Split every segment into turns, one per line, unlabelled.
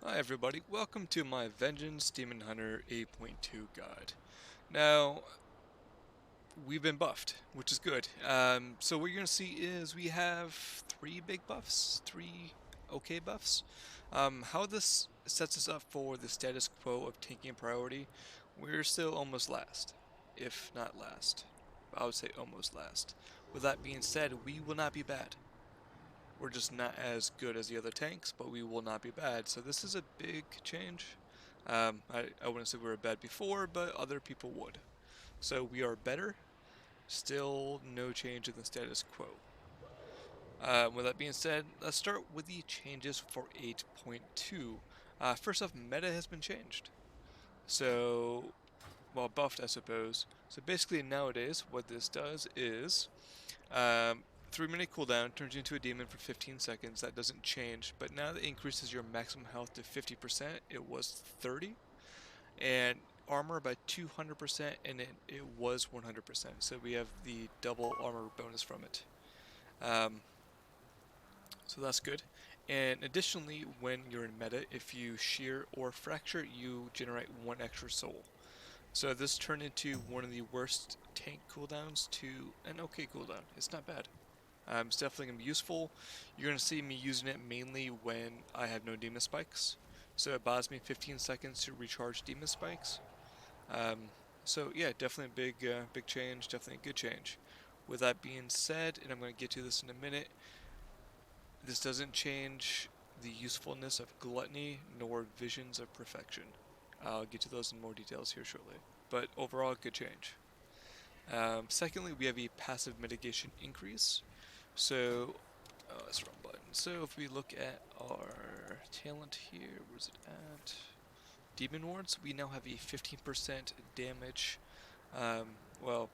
Hi everybody, welcome to my Vengeance Demon Hunter 8.2 guide. Now, we've been buffed, which is good. So what you're going to see is we have three big buffs, three okay buffs. How this sets us up for the status quo of tanking priority, we're still almost last, if not last. I would say almost last. With that being said, we will not be bad. We're just not as good as the other tanks, but we will not be bad. So this is a big change. I wouldn't say we were bad before, but other people would. So we are better. Still no change in the status quo. With that being said, let's start with the changes for 8.2. First off, meta has been changed. So, well, buffed, I suppose. So basically nowadays, what this does is um, 3-minute cooldown turns you into a demon for 15 seconds. That doesn't change, but now that increases your maximum health to 50%. It was 30, and armor by 200%, and it was 100%. So we have the double armor bonus from it. Um, so that's good. And additionally, when you're in meta, if you shear or fracture, you generate 1 extra soul. So this turned into one of the worst tank cooldowns to an okay cooldown. It's not bad. It's definitely going to be useful. You're going to see me using it mainly when I have no demon spikes. So it buys me 15 seconds to recharge demon spikes. Um, so yeah, definitely a big change, definitely a good change. With that being said, and I'm going to get to this in a minute, this doesn't change the usefulness of gluttony nor visions of perfection. I'll get to those in more details here shortly. But overall, good change. Secondly, we have a passive mitigation increase. So, that's the wrong button. So if we look at our talent here, where's it at? Demon Wards, we now have a 15% damage, um, well,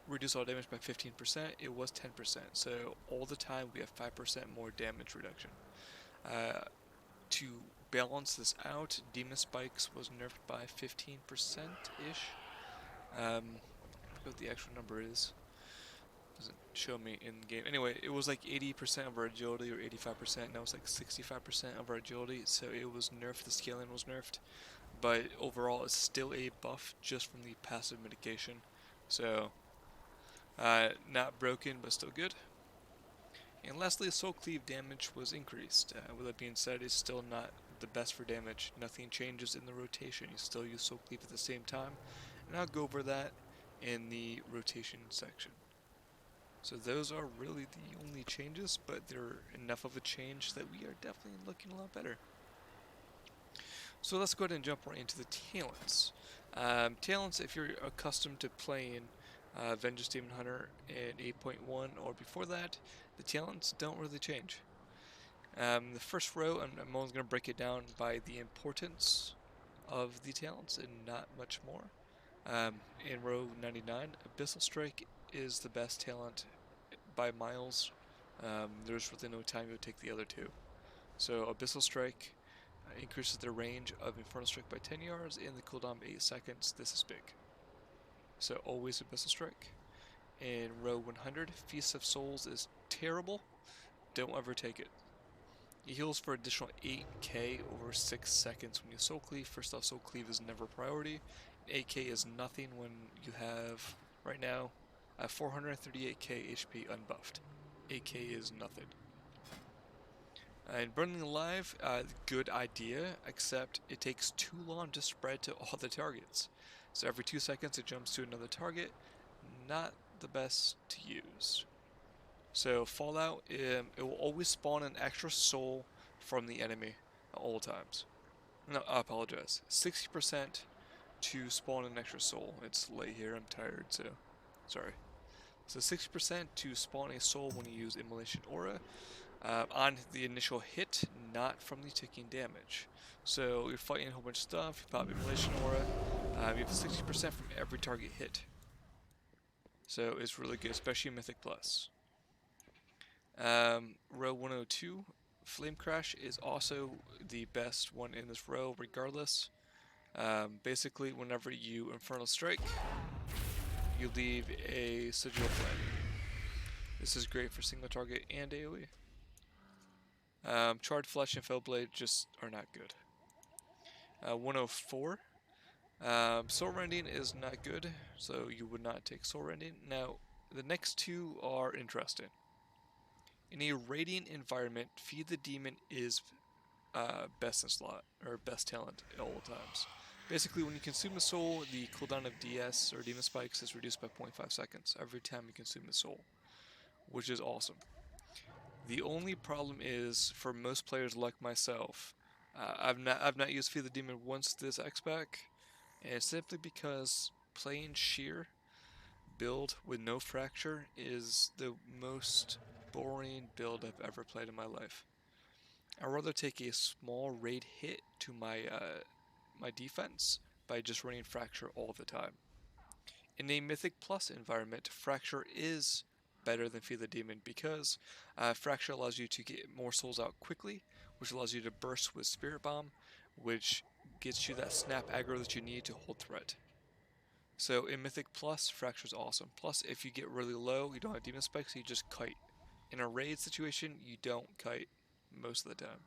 reduce all damage by 15%. It was 10%, so all the time we have 5% more damage reduction. To balance this out, Demon Spikes was nerfed by 15%-ish. I forget what the actual number is. Doesn't show me in game. Anyway, it was like 80% of our agility or 85%. Now it's like 65% of our agility. So it was nerfed. The scaling was nerfed, but overall it's still a buff just from the passive mitigation. So not broken, but still good. And lastly, soul cleave damage was increased. With that being said, it's still not the best for damage. Nothing changes in the rotation. You still use soul cleave at the same time, and I'll go over that in the rotation section. So those are really the only changes, but they're enough of a change that we are definitely looking a lot better. So let's go ahead and jump right into the talents. Talents, if you're accustomed to playing Vengeance Demon Hunter in 8.1 or before that, the talents don't really change. The first row, I'm only going to break it down by the importance of the talents and not much more. In row 99, Abyssal Strike is the best talent by miles. There's really no time to take the other two. So Abyssal Strike increases the range of Infernal Strike by 10 yards and the cooldown by 8 seconds. This is big. So always Abyssal Strike. In row 100, Feast of Souls is terrible. Don't ever take it. It heals for additional 8k over 6 seconds when you Soul Cleave. First off, Soul Cleave is never priority. 8k is nothing when you have, right now, 438k HP unbuffed. 8k is nothing. And Burning Alive, good idea, except it takes too long to spread to all the targets. So every 2 seconds it jumps to another target. Not the best to use. So Fallout, it will always spawn an extra soul from the enemy at all times. No, I apologize. 60% to spawn an extra soul. It's late here, I'm tired, so sorry. So 60% to spawn a soul when you use Immolation Aura on the initial hit, not from the ticking damage. So you're fighting a whole bunch of stuff, you pop Immolation Aura, you have 60% from every target hit. So it's really good, especially in Mythic Plus. Row 102, Flame Crash is also the best one in this row regardless. Basically, whenever you Infernal Strike, you leave a Sigil Flame. This is great for single target and AoE. Charred Flesh and Fellblade just are not good. 104. Soul Rending is not good, so you would not take Soul Rending. Now, the next two are interesting. In a radiant environment, Feed the Demon is best in slot, or best talent at all times. Basically, when you consume a soul, the cooldown of DS or Demon Spikes is reduced by 0.5 seconds every time you consume a soul, which is awesome. The only problem is, for most players like myself, I've not used Feed the Demon once this X-Pack, and it's simply because playing sheer build with no fracture is the most boring build I've ever played in my life. I'd rather take a small raid hit to my defense by just running fracture all the time. In a Mythic Plus environment, fracture is better than Feed the Demon because fracture allows you to get more souls out quickly, which allows you to burst with Spirit Bomb, which gets you that snap aggro that you need to hold threat. So in Mythic Plus, Fracture's awesome. Plus, if you get really low, you don't have Demon Spikes, so you just kite. In a raid situation, you don't kite most of the time.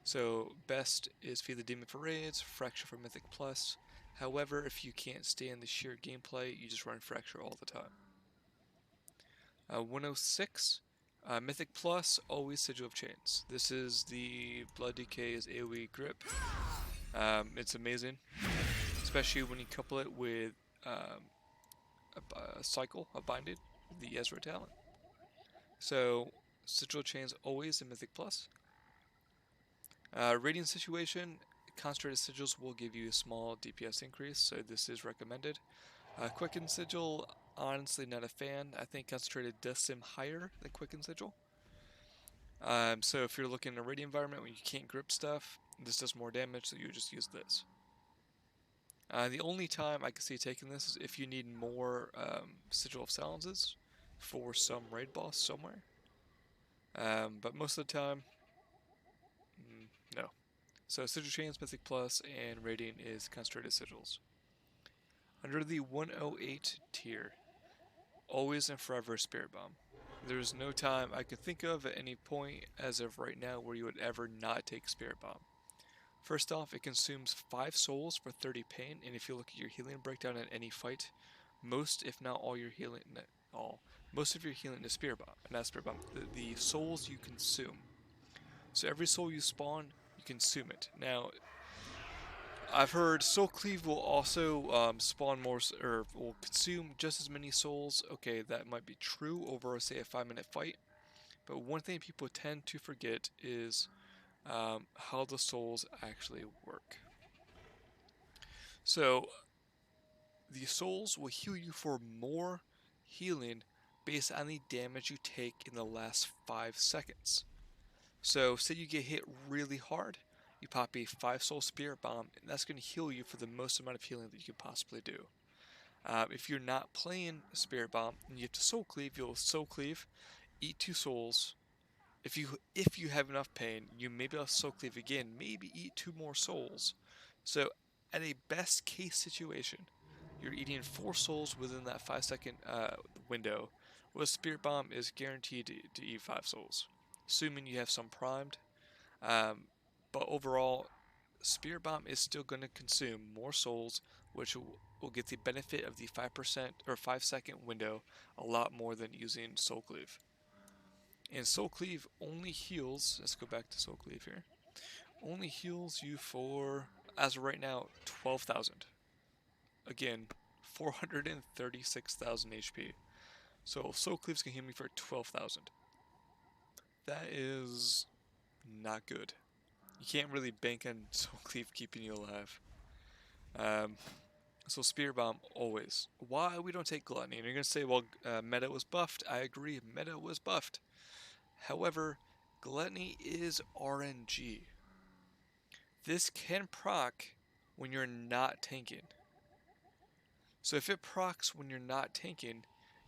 So best is Feed the Demon for raids, Fracture for Mythic Plus. However, if you can't stand the sheer gameplay, you just run Fracture all the time. 106, Mythic Plus, always Sigil of Chains. This is the Blood DK's AoE grip. It's amazing, especially when you couple it with a cycle of binding, the Azerite talent. So Sigil Chains always in Mythic Plus. Rating situation, concentrated sigils will give you a small DPS increase, so this is recommended. Quicken Sigil, honestly not a fan. I think concentrated does sim higher than Quicken Sigil. So if you're looking in a raid environment where you can't grip stuff, this does more damage, so you just use this. The only time I can see taking this is if you need more Sigil of Silences for some raid boss somewhere. But most of the time, no. So Sigil Chains, Mythic Plus, and Radiant is Concentrated Sigils. Under the 108 tier, always and forever Spirit Bomb. There's no time I can think of at any point as of right now where you would ever not take Spirit Bomb. First off, it consumes 5 souls for 30 pain, and if you look at your healing breakdown in any fight, most, if not all, your healing, most of your healing is Spirit Bomb, and not Spirit Bomb, the souls you consume. So every soul you spawn, you consume it. Now, I've heard Soul Cleave will also spawn more, or will consume just as many souls. Okay, that might be true over, say, a 5-minute fight. But one thing people tend to forget is how the souls actually work. So, the souls will heal you for more healing based on the damage you take in the last 5 seconds. So, say you get hit really hard, you pop a 5 soul Spirit Bomb, and that's going to heal you for the most amount of healing that you could possibly do. If you're not playing Spirit Bomb and you have to Soul Cleave, you'll Soul Cleave, eat 2 souls. If you have enough pain, you maybe will Soul Cleave again, maybe eat 2 more souls. So, at a best case situation, you're eating 4 souls within that 5-second window, where Spirit Bomb is guaranteed to eat 5 souls, assuming you have some primed. But overall, Spirit Bomb is still going to consume more souls, which will get the benefit of the 5% or 5-second window a lot more than using Soul Cleave. And Soul Cleave only heals, let's go back to Soul Cleave here, only heals you for, as of right now, 12,000. Again, 436,000 HP. So Soul Cleaves can heal me for 12,000. That is not good. You can't really bank on Soul Cleave keeping you alive. So Spirit Bomb, always. Why we don't take Gluttony? And you're going to say, well, meta was buffed. I agree, meta was buffed. However, Gluttony is RNG. This can proc when you're not tanking. So if it procs when you're not tanking,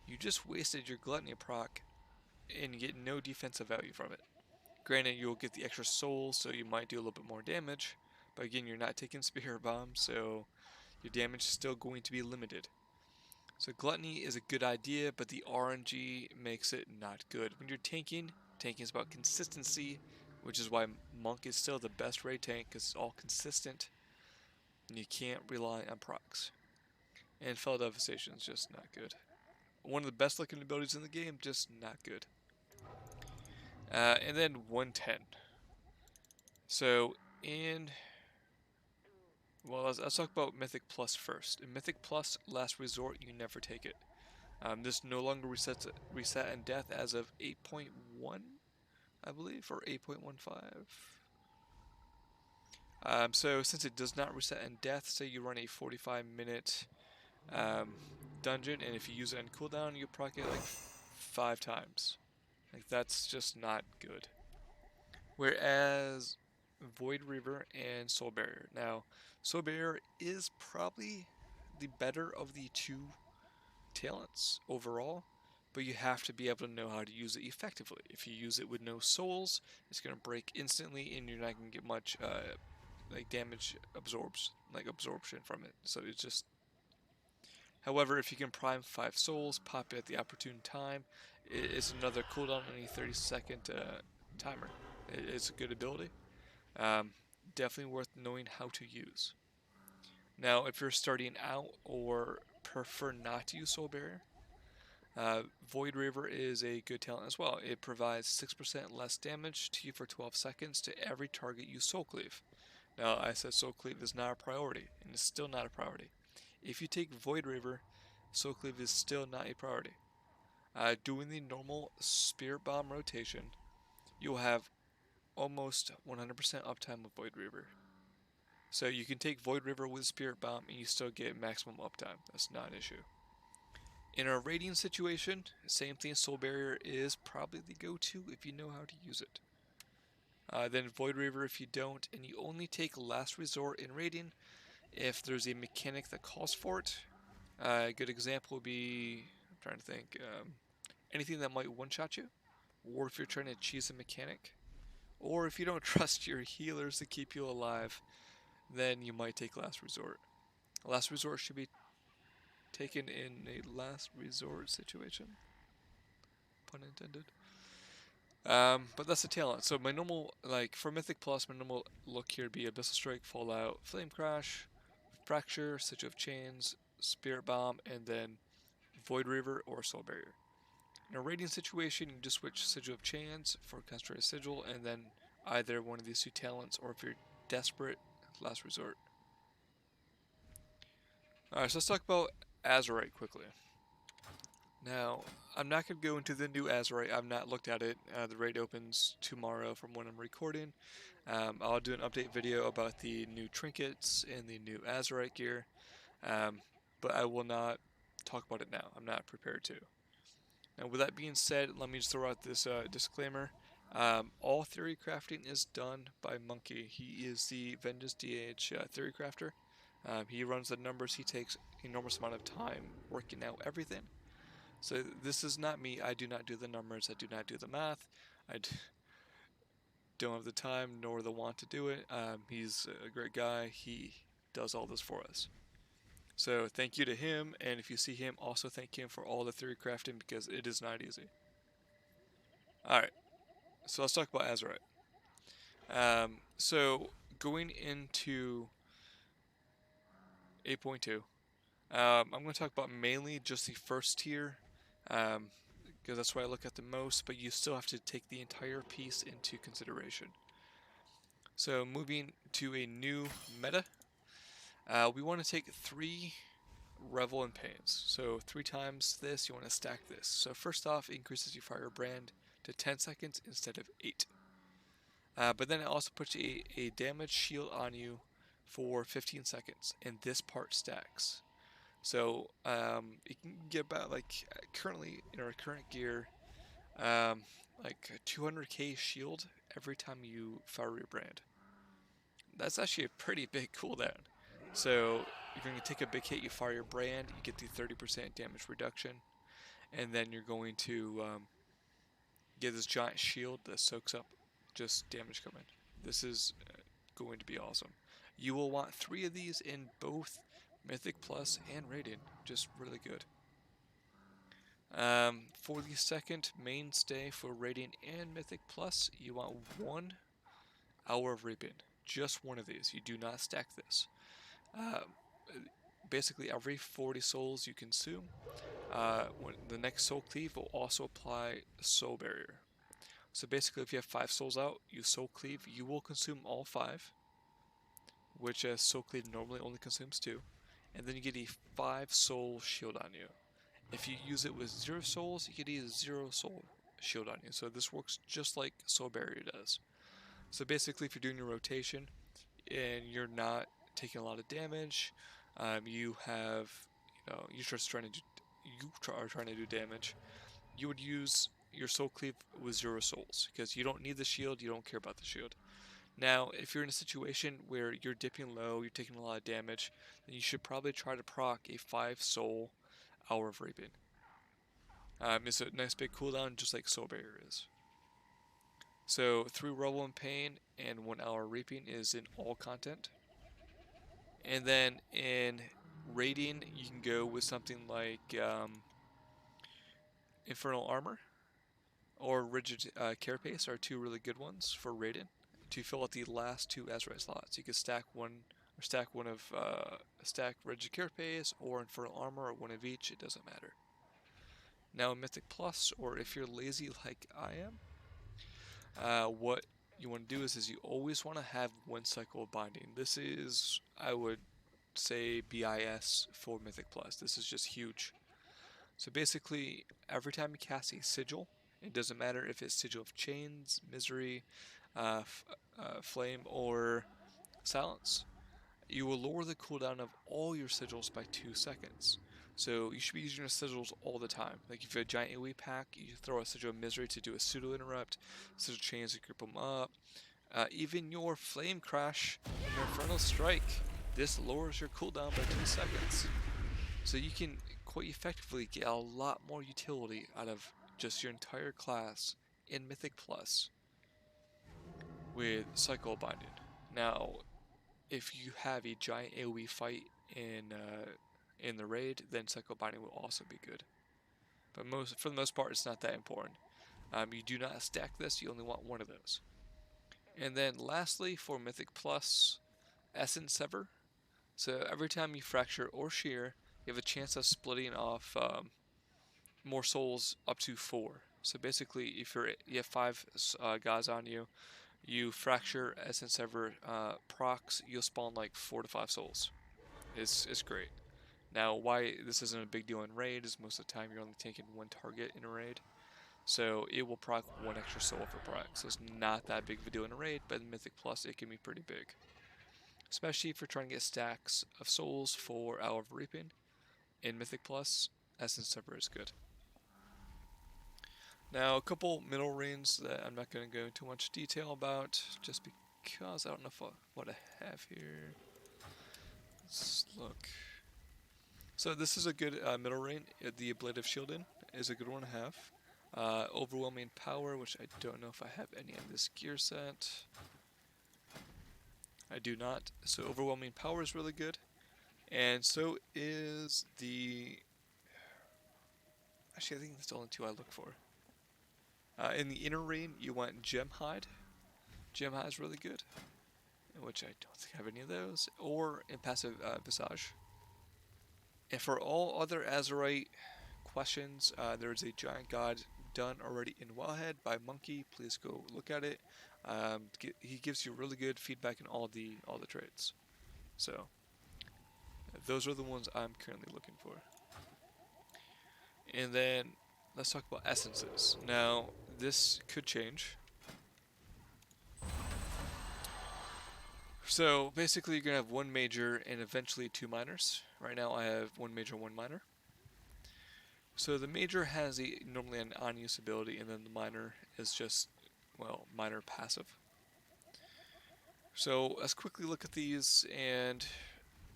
you just wasted your Gluttony proc and you get no defensive value from it. Granted, you'll get the extra soul, so you might do a little bit more damage, but again, you're not taking Spirit Bomb, so your damage is still going to be limited. So Gluttony is a good idea, but the RNG makes it not good. When you're tanking, Tanking is about consistency, which is why Monk is still the best raid tank, because it's all consistent, and you can't rely on procs. And Fell Devastation is just not good. One of the best looking abilities in the game, just not good. And then 110. So in Well, let's talk about Mythic Plus first. In Mythic Plus, Last Resort, you never take it. This no longer reset in death as of 8.1, I believe, or 8.15. So since it does not reset in death, say you run a 45-minute dungeon, and if you use it on cooldown, you proc it like 5 times. Like, that's just not good. Whereas Void Reaver and Soul Barrier. Now, Soul Barrier is probably the better of the two talents overall, but you have to be able to know how to use it effectively. If you use it with no souls, it's going to break instantly, and you're not going to get much like damage absorption from it. So it's just. However, if you can prime 5 souls, pop it at the opportune time, it's another cooldown on a 30-second timer. It's a good ability. Definitely worth knowing how to use. Now, if you're starting out or prefer not to use Soul Barrier, Void Reaver is a good talent as well. It provides 6% less damage to you for 12 seconds to every target you Soul Cleave. Now, I said Soul Cleave is not a priority, and it's still not a priority. If you take Void Reaver, Soul Cleave is still not a priority. Doing the normal Spirit Bomb rotation, you'll have almost 100% uptime with Void Reaver. So you can take Void Reaver with Spirit Bomb and you still get maximum uptime. That's not an issue. In a raiding situation, same thing, Soul Barrier is probably the go-to if you know how to use it. Then Void Reaver if you don't, and you only take Last Resort in raiding if there's a mechanic that calls for it. A good example would be, I'm trying to think, anything that might one-shot you, or if you're trying to cheese a mechanic, or if you don't trust your healers to keep you alive, then you might take Last Resort. Last Resort should be taken in a last resort situation. Pun intended. But that's the talent. So my normal, like for Mythic Plus, my normal look here would be Abyssal Strike, Fallout, Flame Crash, Fracture, Sigil of Chains, Spirit Bomb, and then Void Reaver or Soul Barrier. In a raiding situation, you just switch Sigil of Chains for Concentrated Sigil, and then either one of these two talents, or if you're desperate, Last Resort. Alright, so let's talk about Azerite quickly. Now, I'm not going to go into the new Azerite. I've not looked at it. The raid opens tomorrow from when I'm recording. I'll do an update video about the new trinkets and the new Azerite gear. But I will not talk about it now. I'm not prepared to. Now, with that being said, let me just throw out this disclaimer. All theory crafting is done by Munkky. He is the Vengeance DH theory crafter. He runs the numbers. He takes an enormous amount of time working out everything. So this is not me. I do not do the numbers. I do not do the math. Don't have the time nor the want to do it. He's a great guy. He does all this for us. So thank you to him, and if you see him, also thank him for all the theory crafting because it is not easy. Alright, so let's talk about Azerite. So going into 8.2, I'm going to talk about mainly just the first tier, because that's what I look at the most, but you still have to take the entire piece into consideration. So moving to a new meta, we want to take 3 Revel and Pains. So 3 times this, you want to stack this. So first off, it increases your fire brand to 10 seconds instead of 8. But then it also puts a damage shield on you for 15 seconds, and this part stacks. So you can get about, like, currently in our current gear, like a 200k shield every time you fire your brand. That's actually a pretty big cooldown. So you're going to take a big hit, you fire your brand, you get the 30% damage reduction, and then you're going to get this giant shield that soaks up just damage coming. This is going to be awesome. You will want 3 of these in both Mythic Plus and Raiden. Just really good. For the second mainstay for Radiant and Mythic Plus, you want 1 hour of Reaping. Just one of these. You do not stack this. Uh, Basically, every 40 souls you consume, when the next soul cleave will also apply soul barrier. So basically, if you have 5 souls out, you soul cleave, you will consume all 5, which soul cleave normally only consumes 2, and then you get a 5 soul shield on you. If you use it with 0 souls, you get a 0 soul shield on you. So this works just like soul barrier does. So basically, if you're doing your rotation and you're not taking a lot of damage, you have, you're just trying to do, are trying to do damage, you would use your soul cleave with 0 souls because you don't need the shield, you don't care about the shield. Now, if you're in a situation where you're dipping low, you're taking a lot of damage, then you should probably try to proc a 5 soul hour of reaping. It's a nice big cooldown, just like soul barrier is. So 3 Rubble and Pain and 1 hour reaping is in all content. And then in raiding, you can go with something like Infernal Armor or Rigid Carapace are 2 really good ones for raiding to fill out the last 2 Azerite slots. You can stack one of stack Rigid Carapace or Infernal Armor or one of each. It doesn't matter. Now Mythic Plus, or if you're lazy like I am, what you want to do is you always want to have 1 cycle of binding. This is, I would say, BIS for Mythic Plus. This is just huge. So basically, every time you cast a sigil, it doesn't matter if it's Sigil of Chains, Misery, Flame, or Silence, you will lower the cooldown of all your sigils by 2 seconds. So you should be using your sigils all the time. Like if you have a giant AoE pack, you throw a Sigil of Misery to do a pseudo interrupt, Sigil of Chains to group them up. Even your Flame Crash and your Infernal Strike, this lowers your cooldown by 2 seconds. So you can quite effectively get a lot more utility out of just your entire class in Mythic Plus with Cycle Binding. Now, if you have a giant AoE fight in the raid, then Cycle Binding will also be good. But for the most part, it's not that important. You do not stack this; you only want 1 of those. And then lastly, for Mythic Plus, Essence Sever. So every time you fracture or shear, you have a chance of splitting off more souls up to 4. So basically, if you have 5 guys on you, you fracture Essence Sever procs, you'll spawn like 4 to 5 souls. It's great. Now, why this isn't a big deal in raid is most of the time you're only taking 1 target in a raid. So it will proc 1 extra soul for proc. So it's not that big of a deal in a raid, but in Mythic Plus it can be pretty big. Especially if you're trying to get stacks of souls for Hour of Reaping. In Mythic Plus, Essence Sever is good. Now, a couple middle reigns that I'm not going to go into much detail about, just because I don't know what I have here. Let's look. So this is a good middle reign. The Ablative Shielding is a good one to have. Overwhelming Power, which I don't know if I have any in this gear set. I do not. So Overwhelming Power is really good. And so is the... Actually, I think that's the only 2 I look for. In the inner reign, you want Gem Hide. Gem Hide is really good, which I don't think I have any of those. Or Impassive Visage. And for all other Azerite questions, there's a Giant God done already in Wellhead by Munkky. Please go look at it. He gives you really good feedback in all the traits. So those are the ones I'm currently looking for. And then let's talk about essences. Now this could change. So basically you're going to have 1 major and eventually 2 minors. Right now I have 1 major, 1 minor. So the major has normally an on-use ability, and then the minor is just, well, minor passive. So let's quickly look at these, and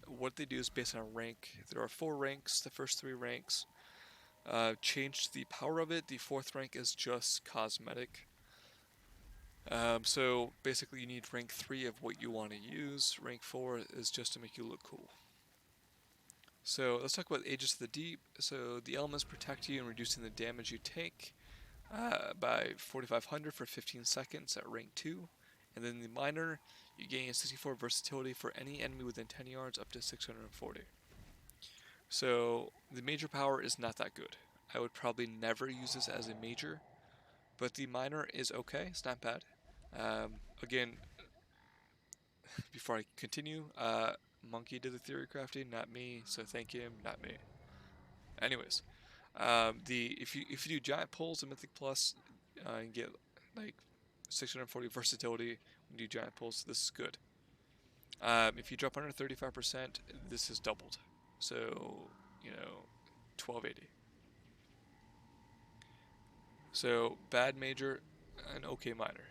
what they do is based on rank. There are 4 ranks. The first 3 ranks change the power of it. The 4th rank is just cosmetic. So basically you need rank 3 of what you want to use. Rank 4 is just to make you look cool. So let's talk about Aegis of the Deep. So the elements protect you and reducing the damage you take by 4,500 for 15 seconds at rank 2. And then the minor, you gain 64 versatility for any enemy within 10 yards up to 640. So the major power is not that good. I would probably never use this as a major, but the minor is okay. It's not bad. Again, before I continue, Munkky did the theory crafting, not me. So thank him, not me. Anyways, the if you do giant pulls in Mythic Plus, you get like 640 versatility when you do giant pulls. This is good. If you drop under 35%, this is doubled. So 1280. So bad major, and okay minor.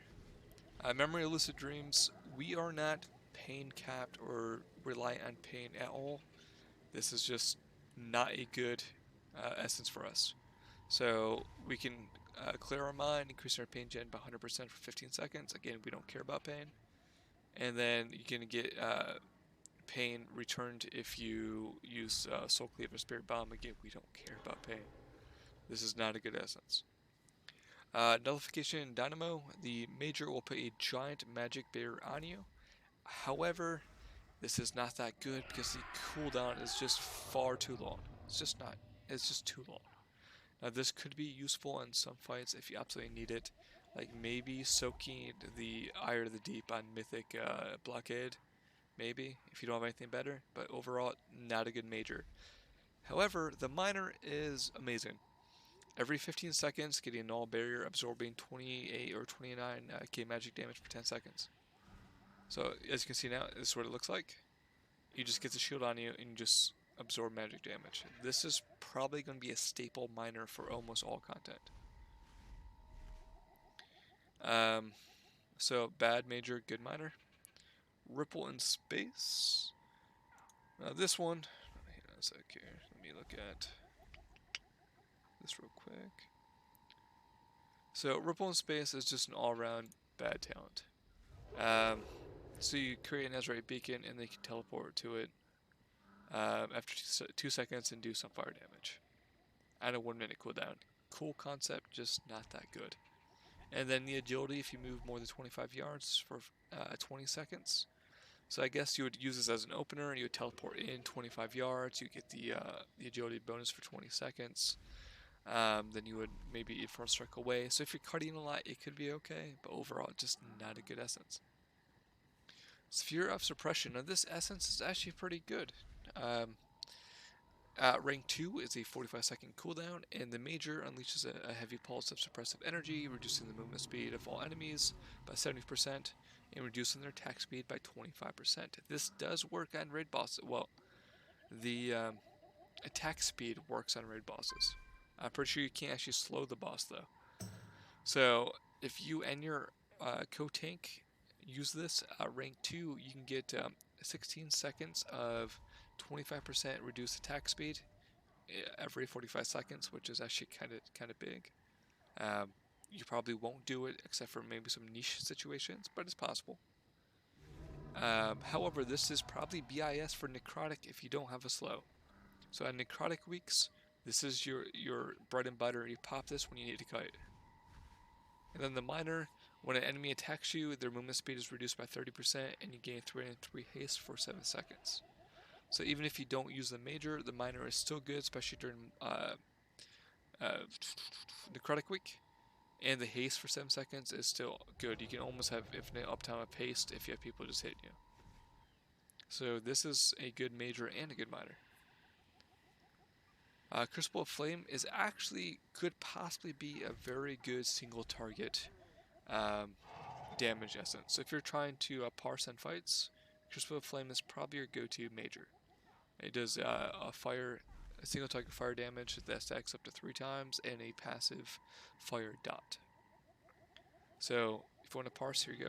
Memory of Lucid Dreams, we are not pain capped or reliant on pain at all. This is just not a good essence for us. So we can clear our mind, increase our pain gen by 100% for 15 seconds. Again, we don't care about pain. And then you can get pain returned if you use Soul Cleave or Spirit Bomb. Again, we don't care about pain. This is not a good essence. Nullification Dynamo, the major will put a giant magic barrier on you. However, this is not that good because the cooldown is just far too long. It's just not. It's just too long. Now this could be useful in some fights if you absolutely need it, like maybe soaking the Ire of the Deep on Mythic Blockade, maybe, if you don't have anything better, but overall, not a good major. However, the minor is amazing. Every 15 seconds, getting a null barrier, absorbing 28 or 29k magic damage for 10 seconds. So, as you can see now, this is what it looks like. You just get the shield on you and you just absorb magic damage. This is probably going to be a staple minor for almost all content. So, bad major, good minor. Ripple in Space. Now this one, hang on a sec here. Let me look at this real quick. So Ripple in Space is just an all-around bad talent. So you create an Azerite beacon and they can teleport to it after 2 seconds and do some fire damage. And a 1 minute cooldown. Cool concept, just not that good. And then the agility if you move more than 25 yards for 20 seconds. So I guess you would use this as an opener and you would teleport in 25 yards. You get the agility bonus for 20 seconds. Then you would maybe Infernal Strike away. So if you're cutting a lot, it could be okay, but overall, just not a good essence. Sphere of Suppression. Now this essence is actually pretty good. Rank 2 is a 45-second cooldown, and the major unleashes a heavy pulse of suppressive energy, reducing the movement speed of all enemies by 70%, and reducing their attack speed by 25%. This does work on raid bosses. Well, the attack speed works on raid bosses. I'm pretty sure you can't actually slow the boss though. So if you and your co-tank use this rank 2, you can get 16 seconds of 25% reduced attack speed every 45 seconds, which is actually kind of big. You probably won't do it except for maybe some niche situations, but it's possible. However, this is probably BIS for necrotic if you don't have a slow. So on necrotic weeks, this is your bread and butter. You pop this when you need to kite. And then the minor, when an enemy attacks you, their movement speed is reduced by 30% and you gain 303 haste for 7 seconds. So even if you don't use the major, the minor is still good, especially during necrotic week. And the haste for 7 seconds is still good. You can almost have infinite uptime of haste if you have people just hitting you. So this is a good major and a good minor. Crucible of Flame is actually could possibly be a very good single target damage essence. So if you're trying to parse on fights, Crucible of Flame is probably your go-to major. It does a single target fire damage that stacks up to 3 times and a passive fire dot. So if you want to parse, here you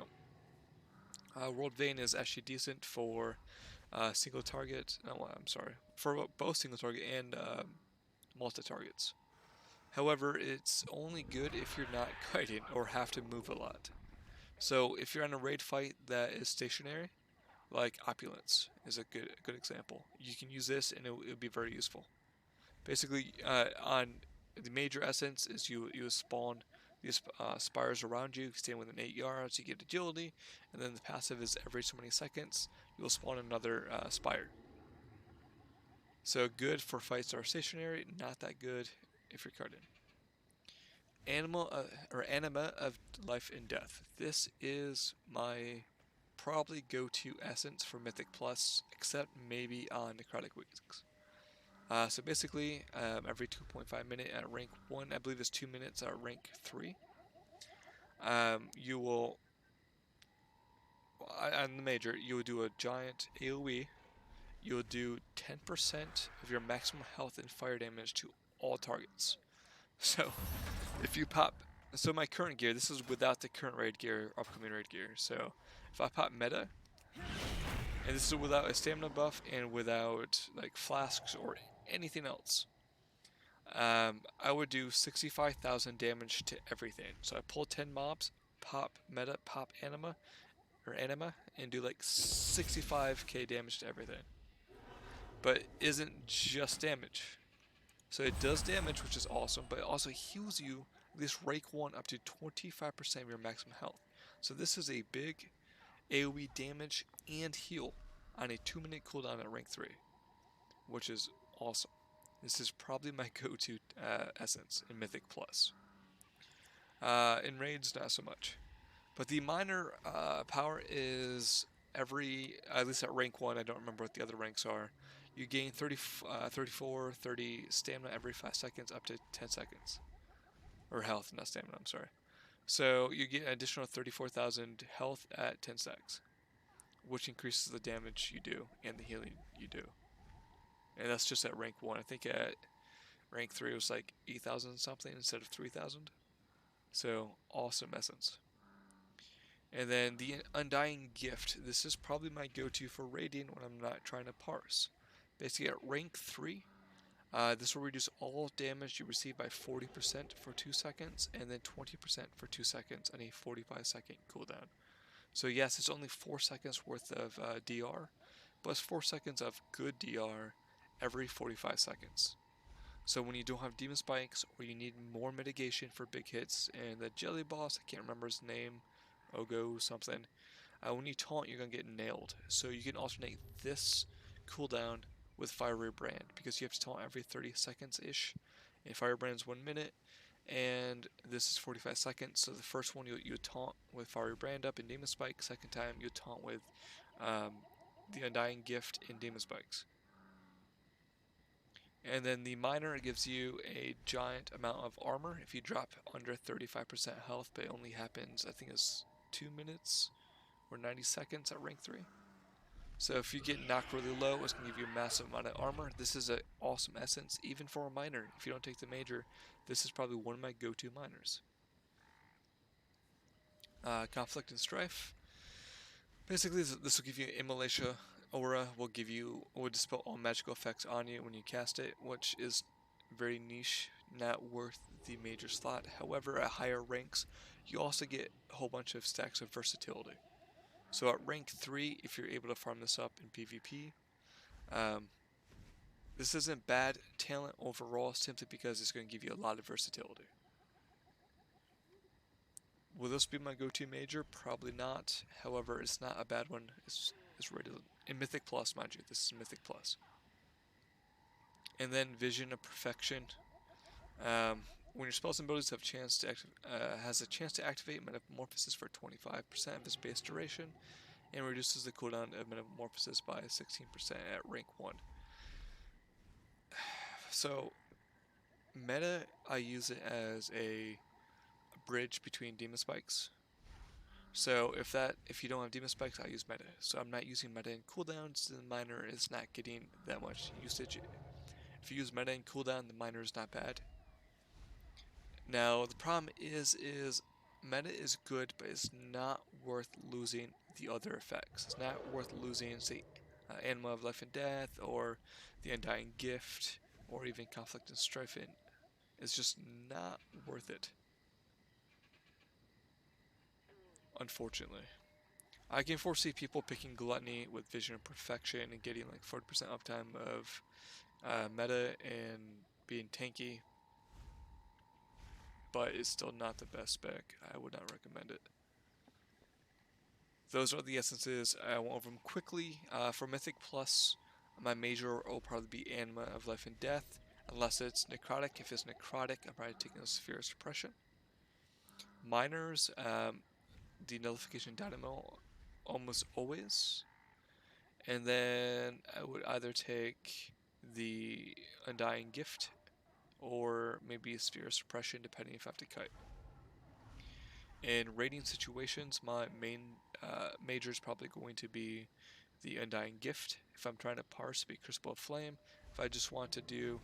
go. World Vein is actually decent for single target. No, I'm sorry, for both single target and multi-targets. However, it's only good if you're not kiting or have to move a lot. So if you're on a raid fight that is stationary, like Opulence is a good example. You can use this and it'll be very useful. Basically, on the major essence is you spawn these spires around you, stand within 8 yards, you get agility, and then the passive is every so many seconds you'll spawn another spire. So good for fights that are stationary, not that good if you're carded. Animal or Anima of Life and Death. This is my probably go-to essence for Mythic Plus, except maybe on Necrotic Weeks. So basically, every 2.5 minute at rank 1, I believe it's 2 minutes at rank 3, you will, on the major, you will do a giant AoE. You will do 10% of your maximum health and fire damage to all targets. So, if you pop, so my current gear, this is without the current raid gear, upcoming raid gear. So, if I pop meta, and this is without a stamina buff and without like flasks or anything else, I would do 65,000 damage to everything. So I pull 10 mobs, pop meta, pop anima, and do like 65k damage to everything. But it isn't just damage. So it does damage, which is awesome, but it also heals you, this rank 1, up to 25% of your maximum health. So this is a big AoE damage and heal on a 2-minute cooldown at rank 3, which is awesome. This is probably my go-to essence in Mythic Plus. In raids, not so much. But the minor power is at least at rank 1, I don't remember what the other ranks are, you gain 34, 30 stamina every 5 seconds up to 10 seconds. Or health, not stamina, I'm sorry. So you get an additional 34,000 health at 10 seconds, which increases the damage you do and the healing you do. And that's just at rank 1. I think at rank 3 it was like 8,000 something instead of 3,000. So, awesome essence. And then the Undying Gift. This is probably my go-to for raiding when I'm not trying to parse. Basically at rank 3, this will reduce all damage you receive by 40% for 2 seconds, and then 20% for 2 seconds on a 45-second cooldown. So yes, it's only 4 seconds worth of DR, but it's 4 seconds of good DR every 45 seconds. So when you don't have demon spikes or you need more mitigation for big hits, and the jelly boss, I can't remember his name, Ogo something, when you taunt you're going to get nailed. So you can alternate this cooldown with Fiery Brand, because you have to taunt every 30 seconds ish, and Fire Brand's 1 minute, and this is 45 seconds. So the first one you taunt with Fiery Brand up in Demon Spike, second time you taunt with the Undying Gift in Demon Spikes. And then the minor gives you a giant amount of armor if you drop under 35% health, but it only happens, I think it's 2 minutes or 90 seconds at rank 3. So if you get knocked really low, it's going to give you a massive amount of armor. This is an awesome essence, even for a minor. If you don't take the major, this is probably one of my go-to minors. Conflict and Strife. Basically, this will give you Immolatia. Aura will dispel all magical effects on you when you cast it, which is very niche, not worth the major slot. However, at higher ranks, you also get a whole bunch of stacks of versatility. So at rank 3, if you're able to farm this up in PvP, this isn't bad talent overall, simply because it's going to give you a lot of versatility. Will this be my go-to major? Probably not. However, it's not a bad one. It's rated in Mythic Plus, mind you. This is Mythic Plus. And then Vision of Perfection. When your spells and abilities has a chance to activate Metamorphosis for 25% of its base duration, and reduces the cooldown of Metamorphosis by 16% at rank 1. So, meta, I use it as a bridge between Demon Spikes. So if you don't have Demon Spikes, I use meta. So I'm not using meta in cooldowns, the minor is not getting that much usage. If you use meta in cooldown, the minor is not bad. Now the problem is meta is good, but it's not worth losing the other effects. It's not worth losing, say, Anima of Life and Death, or the Undying Gift, or even Conflict and Strife. It's just not worth it, unfortunately. I can foresee people picking Gluttony with Vision of Perfection and getting like 40% uptime of meta and being tanky, but it's still not the best spec. I would not recommend it. Those are the essences. I went over them quickly. For Mythic Plus, my major will probably be Anima of Life and Death, unless it's Necrotic. If it's Necrotic, I'm probably taking a Sphere of Suppression. Minors, the Nullification Dynamo almost always. And then I would either take the Undying Gift or maybe a Sphere of Suppression, depending if I have to kite. In raiding situations, my main major is probably going to be the Undying Gift. If I'm trying to parse, it'd be Crucible of Flame. If I just want to do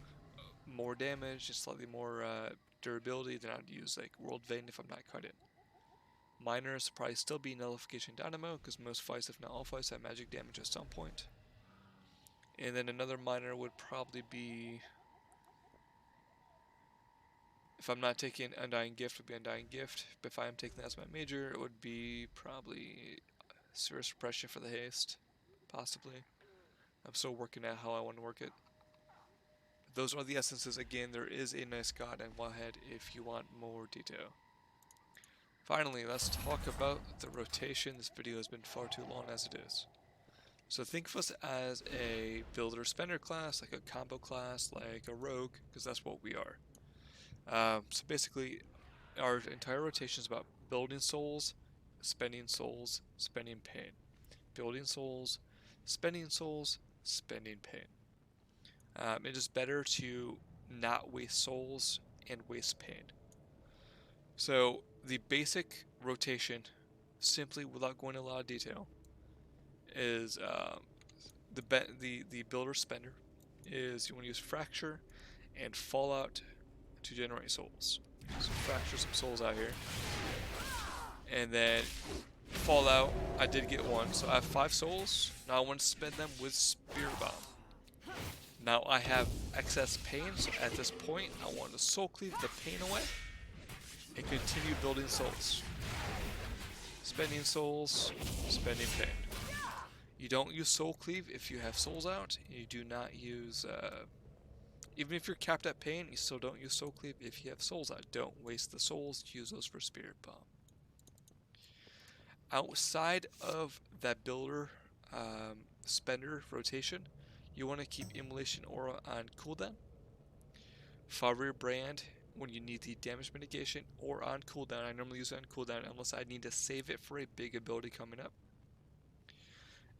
more damage and slightly more durability, then I'd use like World Vein if I'm not cut in. Minors probably still be Nullification Dynamo, because most fights, if not all fights, have magic damage at some point. And then another minor would probably be, if I'm not taking Undying Gift, it would be Undying Gift. But if I am taking that as my major, it would be probably Sphere Suppression for the haste, possibly. I'm still working out how I want to work it. Those are the essences. Again, there is a nice god and wellhead if you want more detail. Finally, let's talk about the rotation. This video has been far too long as it is. So think of us as a builder spender class, like a combo class, like a rogue, because that's what we are. So basically, our entire rotation is about building souls, spending pain. Building souls, spending pain. It is better to not waste souls and waste pain. So the basic rotation, simply without going into a lot of detail, is the builder spender is you want to use Fracture and Fallout to generate souls. So Fracture some souls out here, and then Fallout. I did get one, so I have 5 souls. Now I want to spend them with Spirit Bomb. Now I have excess pain, so at this point I want to soul cleave the pain away and continue building souls. Spending souls, spending pain. You don't use soul cleave if you have souls out. You do not use, even if you're capped at pain, you still don't use soul cleave if you have souls out. Don't waste the souls, use those for Spirit Bomb. Outside of that builder spender rotation, you want to keep Immolation Aura on cooldown. Fire Brand when you need the damage mitigation, or on cooldown. I normally use it on cooldown unless I need to save it for a big ability coming up.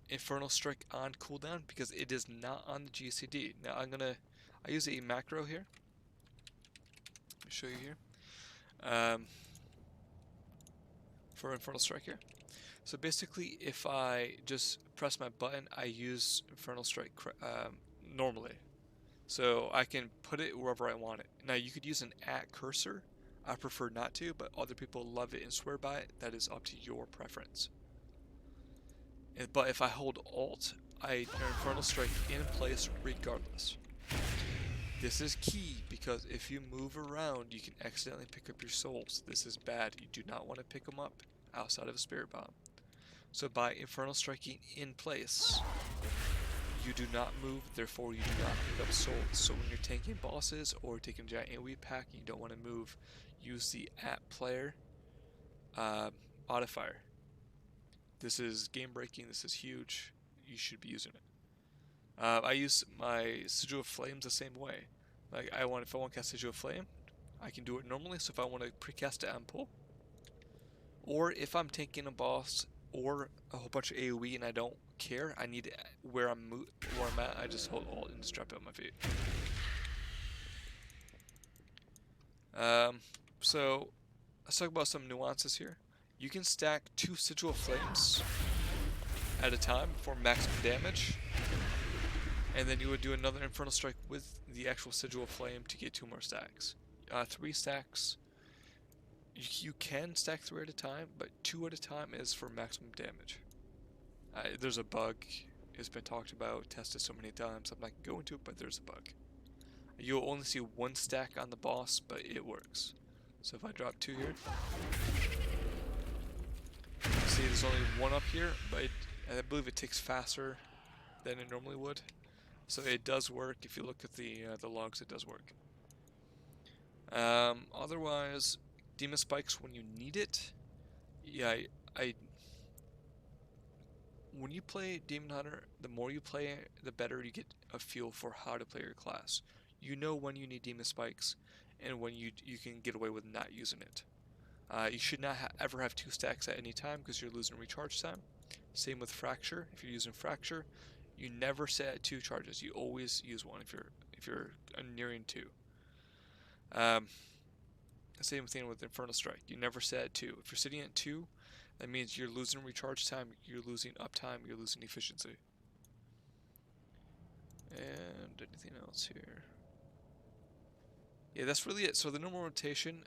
Infernal Strike on cooldown because it is not on the GCD. Now I use a macro here. Let me show you here. For Infernal Strike here. So basically, if I just press my button, I use Infernal Strike normally. So I can put it wherever I want it. Now you could use an @ cursor. I prefer not to, but other people love it and swear by it. That is up to your preference. But if I hold Alt, I turn Infernal Strike in place regardless. This is key because if you move around, you can accidentally pick up your souls. This is bad. You do not want to pick them up outside of a Spirit Bomb. So by Infernal Striking in place, you do not move, therefore you do not pick up souls. So when you're tanking bosses or taking a giant AoE pack and you don't want to move, use the @player modifier. This is game breaking, this is huge, you should be using it. I use my Sigil of Flames the same way. Like if I want to cast Sigil of Flame, I can do it normally, so if I want to precast it on pull, or if I'm tanking a boss or a whole bunch of AoE and I don't care, I need where I'm at, I just hold Alt and just drop it on my feet. So let's talk about some nuances here. You can stack 2 Sigil of Flames at a time for maximum damage, and then you would do another Infernal Strike with the actual Sigil of Flame to get 2 more stacks. 3 stacks. You can stack 3 at a time, but 2 at a time is for maximum damage. There's a bug. It's been talked about, tested so many times. I'm not going to go into it, but there's a bug. You'll only see 1 stack on the boss, but it works. So if I drop 2 here, see see there's only one up here, but I believe it ticks faster than it normally would. So it does work. If you look at the logs, it does work. Otherwise, demon spikes when you need it. Yeah, when you play Demon Hunter, the more you play it, the better you get a feel for how to play your class. You know when you need demon spikes, and when you can get away with not using it. You should not ever have 2 stacks at any time because you're losing recharge time. Same with Fracture. If you're using Fracture, you never set at 2 charges. You always use 1 if you're nearing 2. Same thing with Infernal Strike. You never set at 2. If you're sitting at 2, that means you're losing recharge time, you're losing uptime, you're losing efficiency. And anything else here? Yeah, that's really it. So the normal rotation,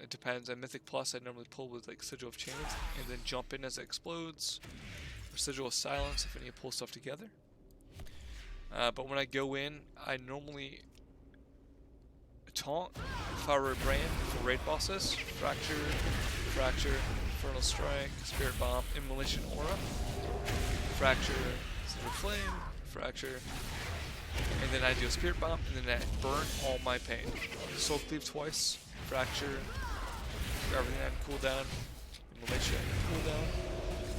it depends. At Mythic Plus, I normally pull with like Sigil of Chains, and then jump in as it explodes. Or Sigil of Silence if I need to pull stuff together. But when I go in, I normally taunt, Fire Brand for raid bosses, Fracture, Infernal Strike, Spirit Bomb, Immolation Aura, Fracture, Silver Flame, Fracture, and then I do a Spirit Bomb, and then I burn all my pain. Soul Cleave twice, Fracture, everything on cooldown, Immolation on cooldown.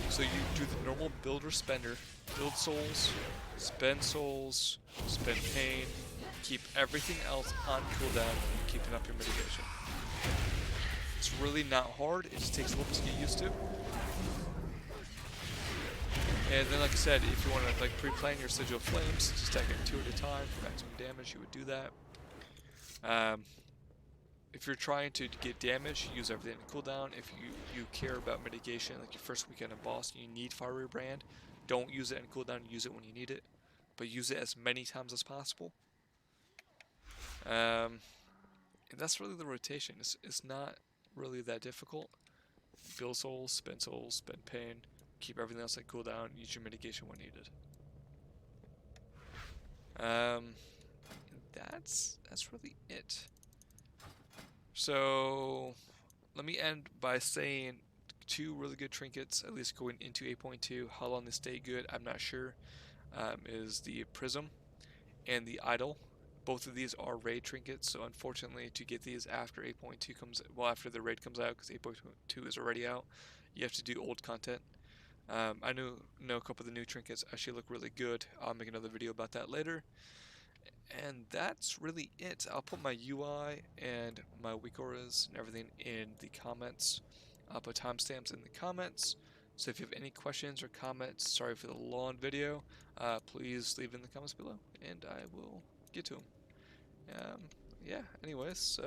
So you do the normal builder spender, build souls, spend pain, keep everything else on cooldown, keeping up your mitigation. It's really not hard, it just takes a little bit to get used to. And then like I said, if you want to like pre-plan your Sigil Flames, just stack it 2 at a time for maximum damage, you would do that. If you're trying to get damage, use everything in cooldown. If you care about mitigation, like your first weekend of boss, and you need Fiery Brand, don't use it in cooldown, use it when you need it. But use it as many times as possible. And that's really the rotation. It's not really that difficult. Build souls, spend pain, keep everything else at cooldown, use your mitigation when needed. That's really it. So let me end by saying 2 really good trinkets, at least going into 8.2. How long they stay good, I'm not sure. Is the Prism and the Idol. Both of these are raid trinkets, so unfortunately to get these after 8.2 comes, well, after the raid comes out, because 8.2 is already out, you have to do old content. I know a couple of the new trinkets actually look really good. I'll make another video about that later. And that's really it. I'll put my UI and my weak auras and everything in the comments. I'll put timestamps in the comments. So if you have any questions or comments, sorry for the long video, please leave in the comments below, and I will get to them. Yeah, anyways,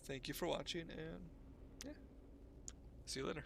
thank you for watching, and yeah, see you later.